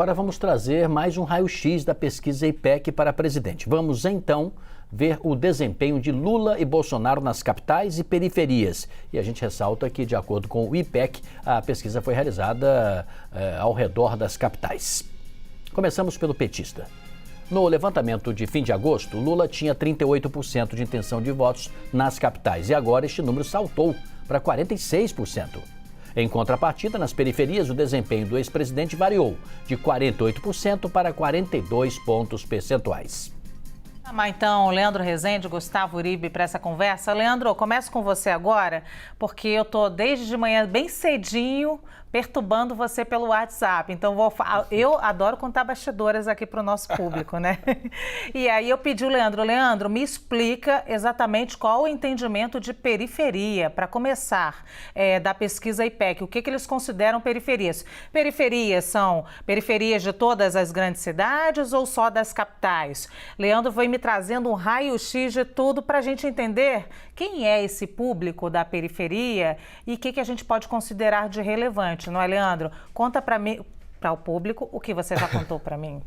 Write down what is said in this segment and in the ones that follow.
Agora vamos trazer mais um raio-x da pesquisa IPEC para presidente. Vamos então ver o desempenho de Lula e Bolsonaro nas capitais e periferias. E a gente ressalta que, de acordo com o IPEC, a pesquisa foi realizada ao redor das capitais. Começamos pelo petista. No levantamento de fim de agosto, Lula tinha 38% de intenção de votos nas capitais e agora este número saltou para 46%. Em contrapartida, nas periferias, o desempenho do ex-presidente variou de 48% para 42 pontos percentuais. Chamar então Leandro Rezende e Gustavo Uribe para essa conversa. Leandro, eu começo com você agora, porque eu estou desde de manhã bem cedinho perturbando você pelo WhatsApp. Então, eu adoro contar bastidoras aqui para o nosso público, né? E aí eu pedi o Leandro, me explica exatamente qual o entendimento de periferia, para começar, da pesquisa IPEC. O que eles consideram periferias? Periferias são periferias de todas as grandes cidades ou só das capitais? Leandro foi me trazendo um raio-x de tudo para a gente entender quem é esse público da periferia e o que a gente pode considerar de relevante. Não é, Leandro? Conta para mim, para o público, o que você já contou para mim.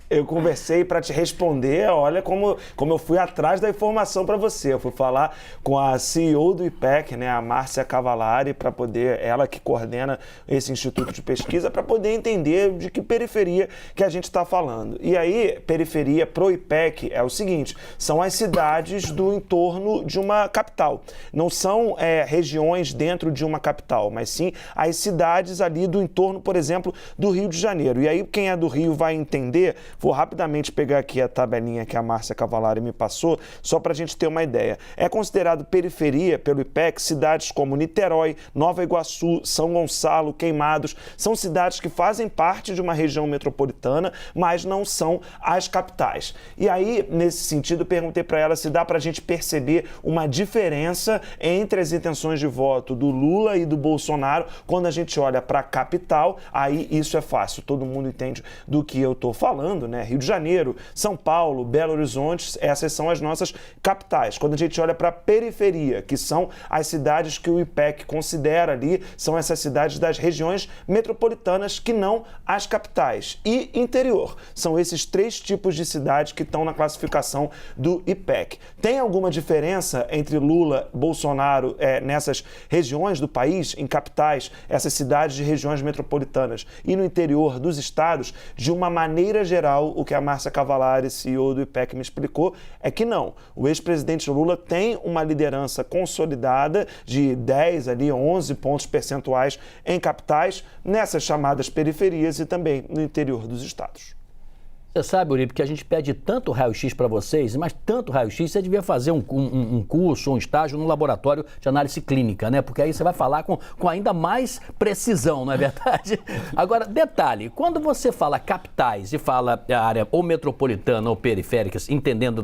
Eu conversei para te responder, olha como eu fui atrás da informação para você. Eu fui falar com a CEO do IPEC, né, a Márcia Cavallari, para poder, ela que coordena esse instituto de pesquisa, para poder entender de que periferia que a gente está falando. E aí, periferia pro IPEC é o seguinte, são as cidades do entorno de uma capital. Não são regiões dentro de uma capital, mas sim as cidades ali do entorno, por exemplo, do Rio de Janeiro. E aí quem é do Rio vai entender, vou rapidamente pegar aqui a tabelinha que a Márcia Cavallari me passou, só para a gente ter uma ideia. É considerado periferia pelo IPEC cidades como Niterói, Nova Iguaçu, São Gonçalo, Queimados, são cidades que fazem parte de uma região metropolitana, mas não são as capitais. E aí, nesse sentido, perguntei para ela se dá para a gente perceber uma diferença entre as intenções de voto do Lula e do Bolsonaro quando a gente olha para a capital. Aí isso é fácil, todo mundo entende do que eu estou falando, né? Rio de Janeiro, São Paulo, Belo Horizonte, essas são as nossas capitais. Quando a gente olha para a periferia, que são as cidades que o IPEC considera ali, são essas cidades das regiões metropolitanas que não as capitais. E interior, são esses três tipos de cidades que estão na classificação do IPEC. Tem alguma diferença entre Lula e Bolsonaro nessas regiões do país, em capitais, essas cidades de regiões metropolitanas e no interior dos estados? De uma maneira geral, o que a Márcia Cavallari, CEO do IPEC, me explicou é que não. O ex-presidente Lula tem uma liderança consolidada de 10, 11 pontos percentuais em capitais, nessas chamadas periferias e também no interior dos estados. Você sabe, Uribe, que a gente pede tanto raio-x para vocês, mas tanto raio-x, você devia fazer um curso, um estágio no laboratório de análise clínica, né? Porque aí você vai falar com ainda mais precisão, não é verdade? Agora, detalhe, quando você fala capitais e fala a área ou metropolitana ou periféricas, entendendo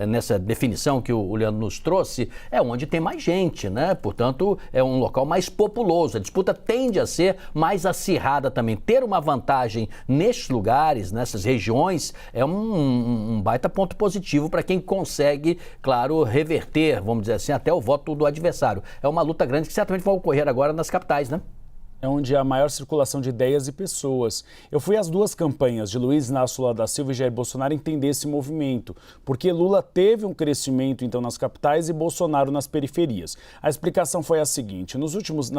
nessa definição que o Leandro nos trouxe, é onde tem mais gente, né? Portanto, é um local mais populoso. A disputa tende a ser mais acirrada também. Ter uma vantagem nestes lugares, nessas regiões, é um baita ponto positivo para quem consegue, claro, reverter, vamos dizer assim, até o voto do adversário. É uma luta grande que certamente vai ocorrer agora nas capitais, né? É onde há a maior circulação de ideias e pessoas. Eu fui às duas campanhas de Luiz Inácio Lula da Silva e Jair Bolsonaro entender esse movimento, porque Lula teve um crescimento então nas capitais e Bolsonaro nas periferias. A explicação foi a seguinte: nas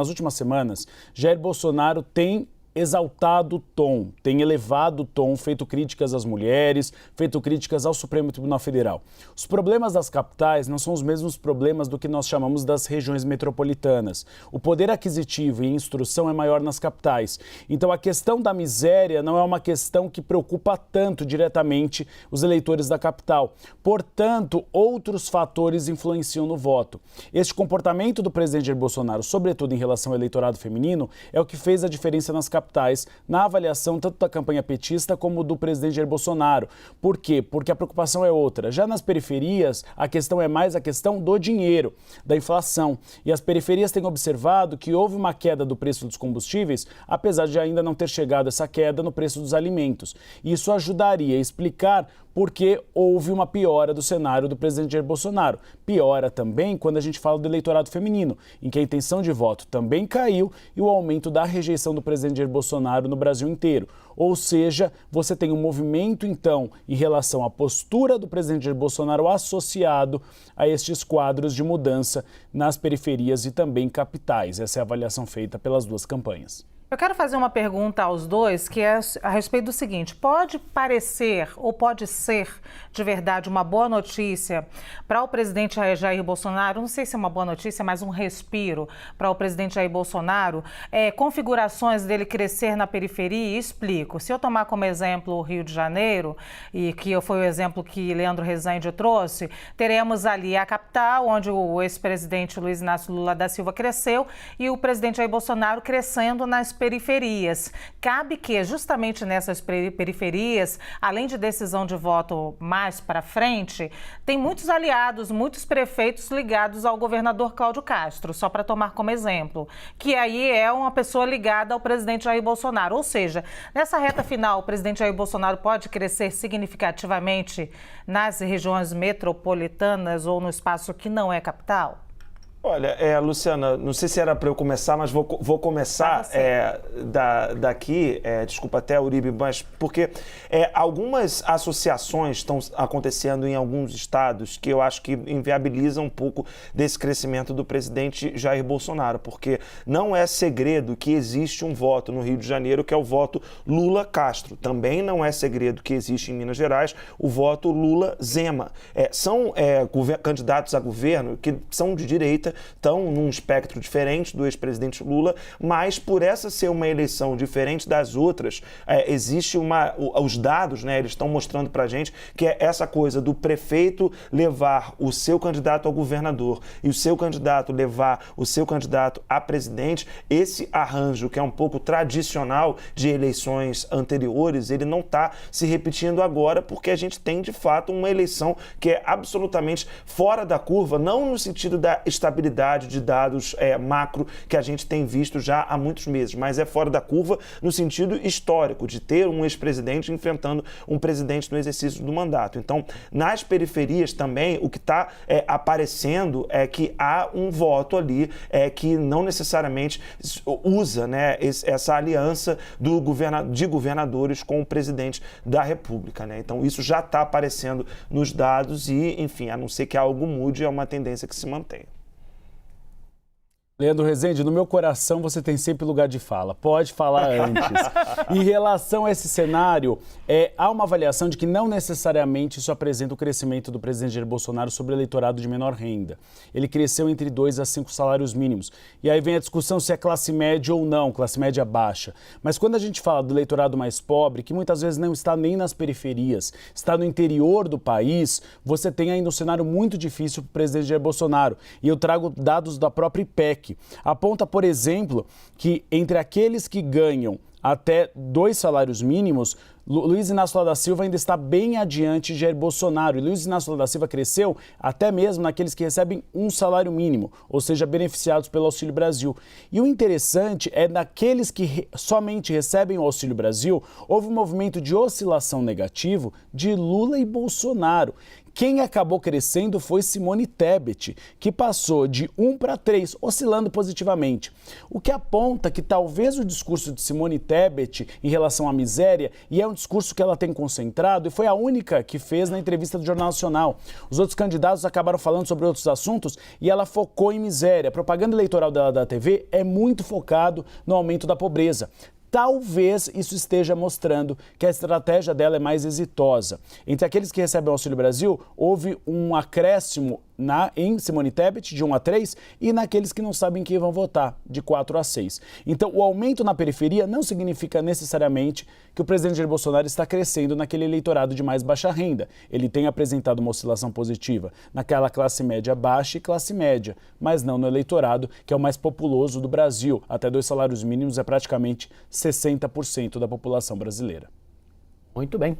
últimas semanas, Jair Bolsonaro tem exaltado o tom, tem elevado o tom, feito críticas às mulheres, feito críticas ao Supremo Tribunal Federal. Os problemas das capitais não são os mesmos problemas do que nós chamamos das regiões metropolitanas. O poder aquisitivo e instrução é maior nas capitais. Então a questão da miséria não é uma questão que preocupa tanto diretamente os eleitores da capital. Portanto, outros fatores influenciam no voto. Este comportamento do presidente Jair Bolsonaro, sobretudo em relação ao eleitorado feminino, é o que fez a diferença nas capitais, na avaliação tanto da campanha petista como do presidente Jair Bolsonaro. Por quê? Porque a preocupação é outra. Já nas periferias, a questão é mais a questão do dinheiro, da inflação. E as periferias têm observado que houve uma queda do preço dos combustíveis, apesar de ainda não ter chegado essa queda no preço dos alimentos. Isso ajudaria a explicar porque houve uma piora do cenário do presidente Jair Bolsonaro. Piora também quando a gente fala do eleitorado feminino, em que a intenção de voto também caiu e o aumento da rejeição do presidente Jair Bolsonaro no Brasil inteiro. Ou seja, você tem um movimento, então, em relação à postura do presidente Jair Bolsonaro associado a estes quadros de mudança nas periferias e também capitais. Essa é a avaliação feita pelas duas campanhas. Eu quero fazer uma pergunta aos dois, que é a respeito do seguinte: pode parecer ou pode ser de verdade uma boa notícia para o presidente Jair Bolsonaro, não sei se é uma boa notícia, mas um respiro para o presidente Jair Bolsonaro, configurações dele crescer na periferia? E explico. Se eu tomar como exemplo o Rio de Janeiro, e que foi o exemplo que Leandro Rezende trouxe, teremos ali a capital, onde o ex-presidente Luiz Inácio Lula da Silva cresceu, e o presidente Jair Bolsonaro crescendo nas periferias. Cabe que, justamente nessas periferias, além de decisão de voto mais para frente, tem muitos aliados, muitos prefeitos ligados ao governador Cláudio Castro, só para tomar como exemplo, que aí é uma pessoa ligada ao presidente Jair Bolsonaro. Ou seja, nessa reta final, o presidente Jair Bolsonaro pode crescer significativamente nas regiões metropolitanas ou no espaço que não é capital? Olha, Luciana, não sei se era para eu começar, mas vou começar daqui, desculpa até, Uribe, mas porque algumas associações estão acontecendo em alguns estados que eu acho que inviabilizam um pouco desse crescimento do presidente Jair Bolsonaro, porque não é segredo que existe um voto no Rio de Janeiro que é o voto Lula-Castro. Também não é segredo que existe em Minas Gerais o voto Lula-Zema. São candidatos a governo que são de direita, estão num espectro diferente do ex-presidente Lula, mas por essa ser uma eleição diferente das outras, existe os dados, né, eles estão mostrando pra gente que é essa coisa do prefeito levar o seu candidato ao governador e o seu candidato levar o seu candidato a presidente, esse arranjo que é um pouco tradicional de eleições anteriores, ele não está se repetindo agora, porque a gente tem de fato uma eleição que é absolutamente fora da curva, não no sentido da estabilidade de dados macro que a gente tem visto já há muitos meses, mas é fora da curva no sentido histórico, de ter um ex-presidente enfrentando um presidente no exercício do mandato. Então, nas periferias também, o que está aparecendo é que há um voto ali que não necessariamente usa, né, essa aliança de governadores com o presidente da República, né? Então, isso já está aparecendo nos dados e, enfim, a não ser que algo mude, é uma tendência que se mantém. Leandro Rezende, no meu coração você tem sempre lugar de fala. Pode falar antes. Em relação a esse cenário, há uma avaliação de que não necessariamente isso apresenta o crescimento do presidente Jair Bolsonaro sobre o eleitorado de menor renda. Ele cresceu entre 2 a 5 salários mínimos. E aí vem a discussão se é classe média ou não, classe média baixa. Mas quando a gente fala do eleitorado mais pobre, que muitas vezes não está nem nas periferias, está no interior do país, você tem ainda um cenário muito difícil para o presidente Jair Bolsonaro. E eu trago dados da própria IPEC. Aponta, por exemplo, que entre aqueles que ganham até 2 salários mínimos, Luiz Inácio Lula da Silva ainda está bem adiante de Jair Bolsonaro. E Luiz Inácio Lula da Silva cresceu até mesmo naqueles que recebem 1 salário mínimo, ou seja, beneficiados pelo Auxílio Brasil. E o interessante é naqueles que somente recebem o Auxílio Brasil, houve um movimento de oscilação negativo de Lula e Bolsonaro. Quem acabou crescendo foi Simone Tebet, que passou de 1 para 3, oscilando positivamente. O que aponta que talvez o discurso de Simone Tebet em relação à miséria, e é um discurso que ela tem concentrado, e foi a única que fez na entrevista do Jornal Nacional. Os outros candidatos acabaram falando sobre outros assuntos e ela focou em miséria. A propaganda eleitoral dela da TV é muito focado no aumento da pobreza. Talvez isso esteja mostrando que a estratégia dela é mais exitosa. Entre aqueles que recebem o Auxílio Brasil, houve um acréscimo em Simone Tebet, de 1 a 3, e naqueles que não sabem quem vão votar, de 4 a 6. Então, o aumento na periferia não significa necessariamente que o presidente Jair Bolsonaro está crescendo naquele eleitorado de mais baixa renda. Ele tem apresentado uma oscilação positiva naquela classe média baixa e classe média, mas não no eleitorado, que é o mais populoso do Brasil. Até 2 salários mínimos é praticamente 60% da população brasileira. Muito bem.